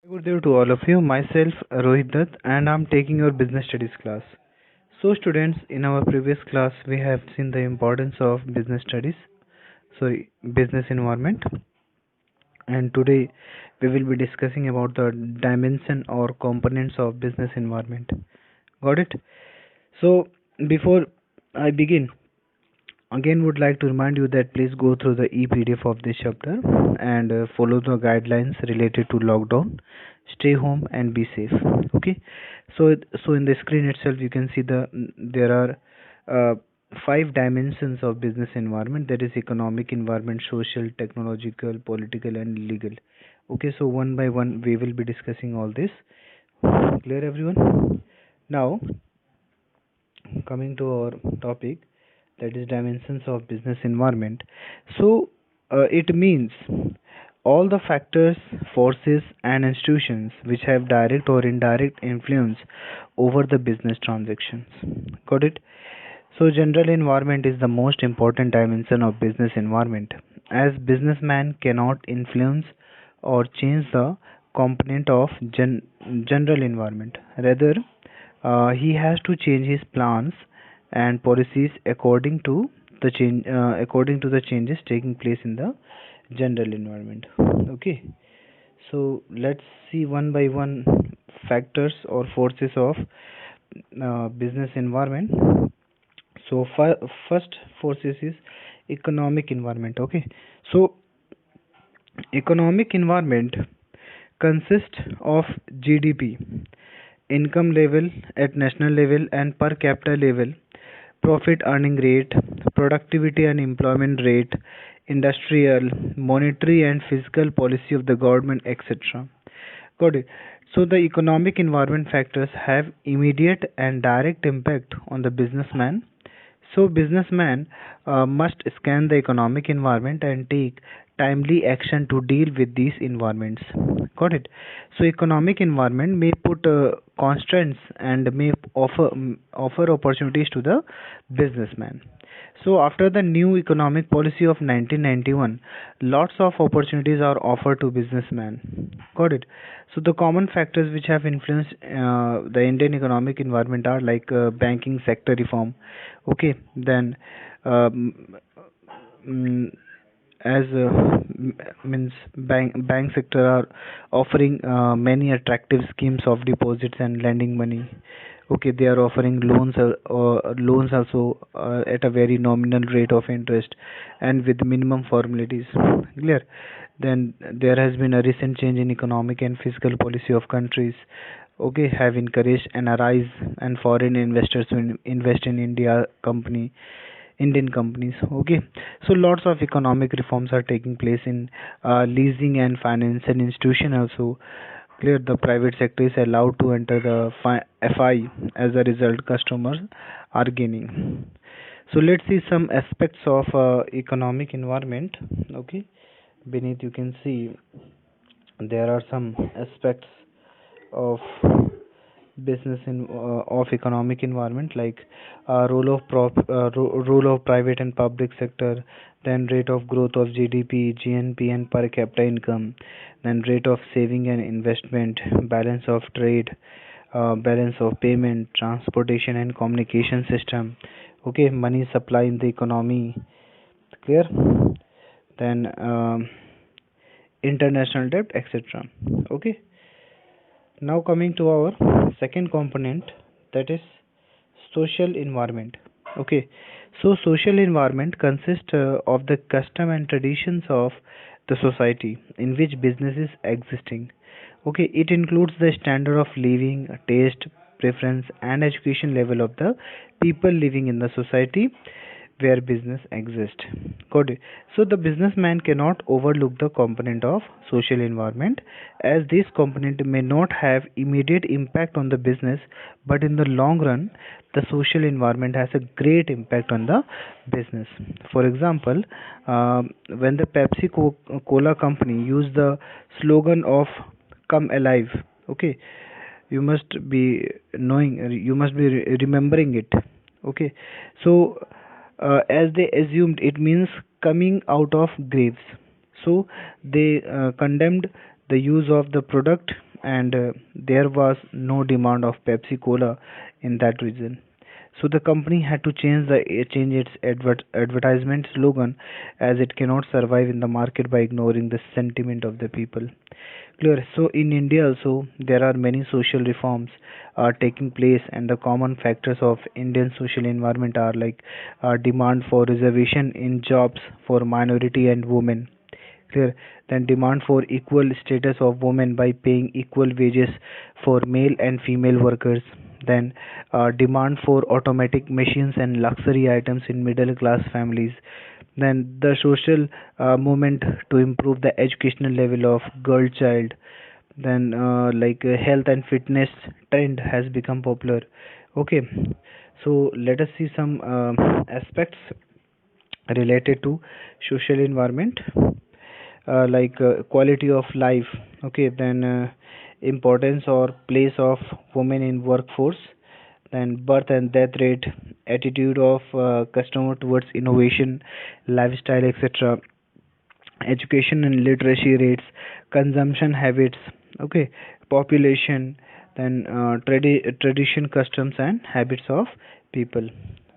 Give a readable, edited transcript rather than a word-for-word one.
Good day to all of you. Myself Rohit Dutt, and I'm taking your business studies class. So, students, in our previous class, we have seen the importance of business studies, business environment, and today we will be discussing about the dimension or components of business environment. Got it? So, before I begin, again would like to remind you that please go through the e-PDF of this chapter and follow the guidelines related to lockdown. Stay home and be safe. Okay. So in the screen itself you can see there are uh, five dimensions of business environment, that is economic environment, social, technological, political and legal. Okay, so one by one we will be discussing all this. Clear everyone? Now coming to our topic, that is dimensions of business environment. It means all the factors, forces and institutions which have direct or indirect influence over the business transactions. Got it? So general environment is the most important dimension of business environment, as businessman cannot influence or change the component of general environment. Rather, he has to change his plans and policies according to the changes taking place in the general environment. Okay, so let's see one by one factors or forces of business environment. So first forces is economic environment. Okay, so economic environment consists of GDP, income level at national level and per capita level, profit earning rate, productivity and employment rate, industrial, monetary and fiscal policy of the government, etc. Got it. So the economic environment factors have immediate and direct impact on the businessman. So businessman must scan the economic environment and take timely action to deal with these environments. Got it. So economic environment may put constraints and may offer opportunities to the businessman. So after the new economic policy of 1991, lots of opportunities are offered to businessmen. Got it. So the common factors which have influenced the Indian economic environment are like banking sector reform. Okay, then um, mm, as means bank sector are offering many attractive schemes of deposits and lending money. Okay, they are offering loans also at a very nominal rate of interest and with minimum formalities. Clear? Then there has been a recent change in economic and fiscal policy of countries. Okay, have encouraged NRIs and foreign investors to invest in Indian companies. Okay, so lots of economic reforms are taking place in leasing and financial institution also. Clear, the private sector is allowed to enter the FI. As a result, customers are gaining. So let's see some aspects of economic environment. Okay, beneath you can see there are some aspects of business in of economic environment, like role of private and public sector, then rate of growth of GDP, GNP and per capita income, then rate of saving and investment, balance of trade, balance of payment, transportation and communication system. Okay, money supply in the economy. Clear? Then international debt, etc. Okay, now coming to our second component, that is social environment. Okay, so social environment consists of the custom and traditions of the society in which business is existing. Okay, it includes the standard of living, taste, preference and education level of the people living in the society where business exists. Got it. So the businessman cannot overlook the component of social environment, as this component may not have immediate impact on the business, but in the long run, the social environment has a great impact on the business. For example, when the Pepsi Cola company used the slogan of "Come Alive," okay, you must be remembering it. Okay, so as they assumed it means coming out of graves, so they condemned the use of the product and there was no demand of Pepsi Cola in that region. So the company had to change its advertisement slogan, as it cannot survive in the market by ignoring the sentiment of the people. Clear. So in India also there are many social reforms are taking place, and the common factors of Indian social environment are like demand for reservation in jobs for minority and women. Clear. Then demand for equal status of women by paying equal wages for male and female workers. Then demand for automatic machines and luxury items in middle class families. Then the social movement to improve the educational level of girl child. Then health and fitness trend has become popular. Okay, so let us see some aspects related to social environment, quality of life. Okay, then importance or place of women in workforce. Then birth and death rate, attitude of customer towards innovation, lifestyle, etc. Education and literacy rates, consumption habits. Okay, population. Then tradition, customs and habits of people.